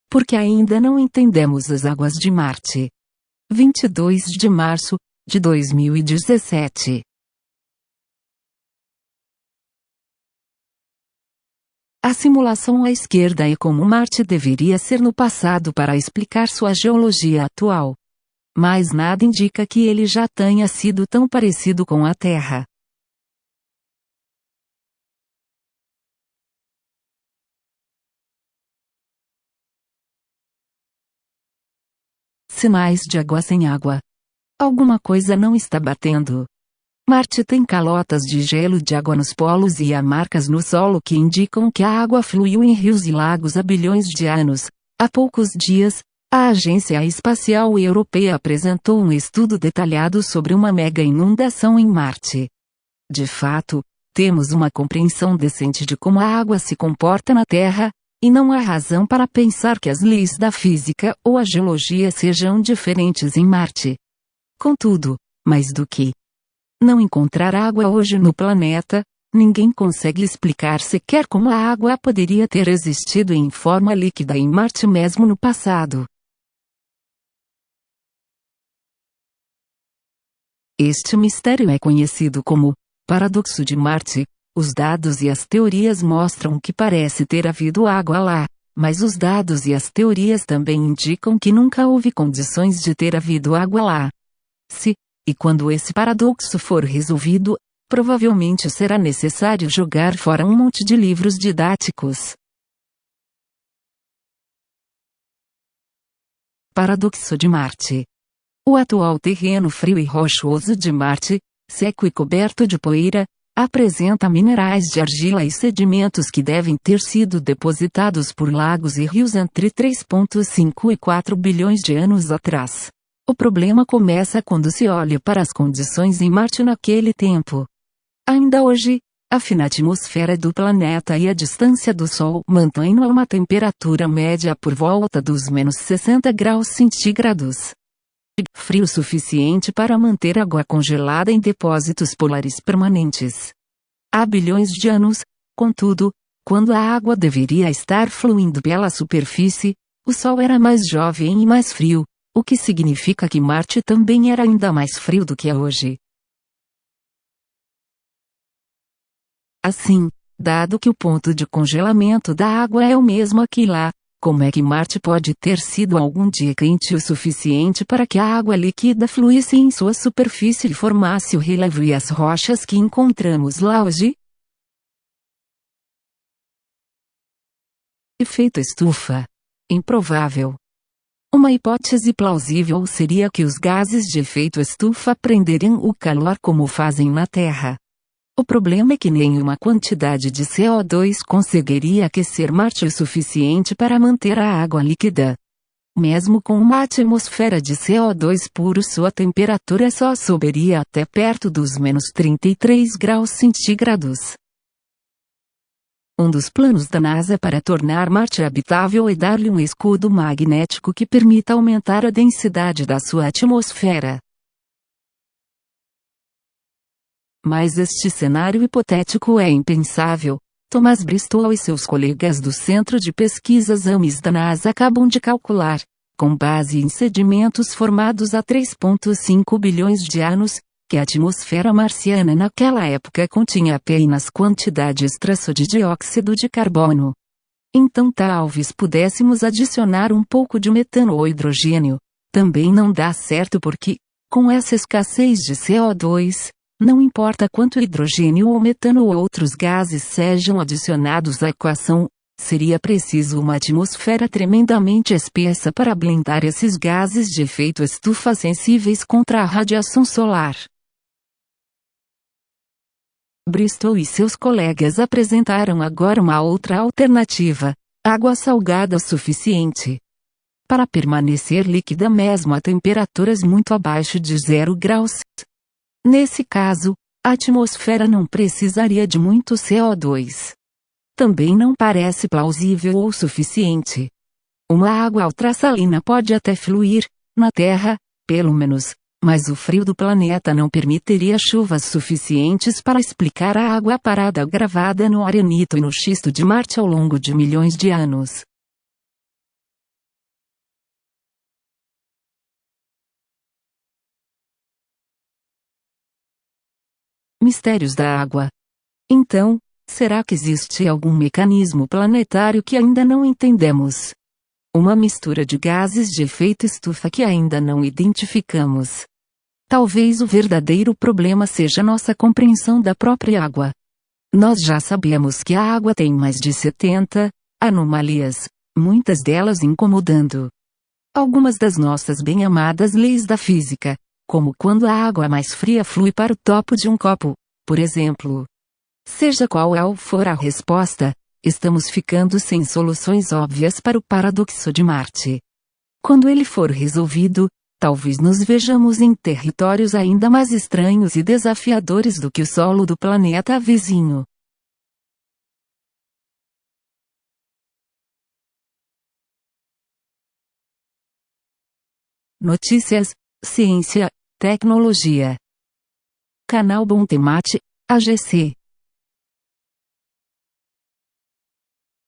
porque ainda não entendemos as águas de Marte. 22 de março de 2017. A simulação à esquerda é como Marte deveria ser no passado para explicar sua geologia atual. Mas nada indica que ele já tenha sido tão parecido com a Terra. Sinais de água sem água. Alguma coisa não está batendo. Marte tem calotas de gelo de água nos polos e há marcas no solo que indicam que a água fluiu em rios e lagos há bilhões de anos. Há poucos dias, a Agência Espacial Europeia apresentou um estudo detalhado sobre uma mega inundação em Marte. De fato, temos uma compreensão decente de como a água se comporta na Terra, e não há razão para pensar que as leis da física ou a geologia sejam diferentes em Marte. Contudo, mais do que não encontrar água hoje no planeta, ninguém consegue explicar sequer como a água poderia ter existido em forma líquida em Marte mesmo no passado. Este mistério é conhecido como paradoxo de Marte. Os dados e as teorias mostram que parece ter havido água lá, mas os dados e as teorias também indicam que nunca houve condições de ter havido água lá. Se e quando esse paradoxo for resolvido, provavelmente será necessário jogar fora um monte de livros didáticos. Paradoxo de Marte. O atual terreno frio e rochoso de Marte, seco e coberto de poeira, apresenta minerais de argila e sedimentos que devem ter sido depositados por lagos e rios entre 3,5 e 4 bilhões de anos atrás. O problema começa quando se olha para as condições em Marte naquele tempo. Ainda hoje, a fina atmosfera do planeta e a distância do Sol mantêm uma temperatura média por volta dos -60 graus centígrados. Frio suficiente para manter água congelada em depósitos polares permanentes. Há bilhões de anos, contudo, quando a água deveria estar fluindo pela superfície, o Sol era mais jovem e mais frio, o que significa que Marte também era ainda mais frio do que é hoje. Assim, dado que o ponto de congelamento da água é o mesmo aqui lá, como é que Marte pode ter sido algum dia quente o suficiente para que a água líquida fluísse em sua superfície e formasse o relevo e as rochas que encontramos lá hoje? Efeito estufa. Improvável. Uma hipótese plausível seria que os gases de efeito estufa prenderiam o calor como fazem na Terra. O problema é que nenhuma quantidade de CO2 conseguiria aquecer Marte o suficiente para manter a água líquida. Mesmo com uma atmosfera de CO2 puro, sua temperatura só subiria até perto dos -33 graus centígrados. Um dos planos da NASA para tornar Marte habitável é dar-lhe um escudo magnético que permita aumentar a densidade da sua atmosfera. Mas este cenário hipotético é impensável. Thomas Bristol e seus colegas do Centro de Pesquisas AMES da NASA acabam de calcular, com base em sedimentos formados há 3,5 bilhões de anos, que a atmosfera marciana naquela época continha apenas quantidades traço de dióxido de carbono. Então talvez pudéssemos adicionar um pouco de metano ou hidrogênio. Também não dá certo porque, com essa escassez de CO2, não importa quanto hidrogênio ou metano ou outros gases sejam adicionados à equação, seria preciso uma atmosfera tremendamente espessa para blindar esses gases de efeito estufa sensíveis contra a radiação solar. Bristol e seus colegas apresentaram agora uma outra alternativa: água salgada o suficiente para permanecer líquida mesmo a temperaturas muito abaixo de 0 graus. Nesse caso, a atmosfera não precisaria de muito CO2. Também não parece plausível ou suficiente. Uma água ultrassalina pode até fluir, na Terra, pelo menos, mas o frio do planeta não permitiria chuvas suficientes para explicar a água parada gravada no arenito e no xisto de Marte ao longo de milhões de anos. Mistérios da água. Então, será que existe algum mecanismo planetário que ainda não entendemos? Uma mistura de gases de efeito estufa que ainda não identificamos. Talvez o verdadeiro problema seja nossa compreensão da própria água. Nós já sabemos que a água tem mais de 70 anomalias, muitas delas incomodando algumas das nossas bem-amadas leis da física, como quando a água mais fria flui para o topo de um copo, por exemplo. Seja qual for a resposta, estamos ficando sem soluções óbvias para o paradoxo de Marte. Quando ele for resolvido, talvez nos vejamos em territórios ainda mais estranhos e desafiadores do que o solo do planeta vizinho. Notícias, ciência, tecnologia. Canal Bom Temate, AGC.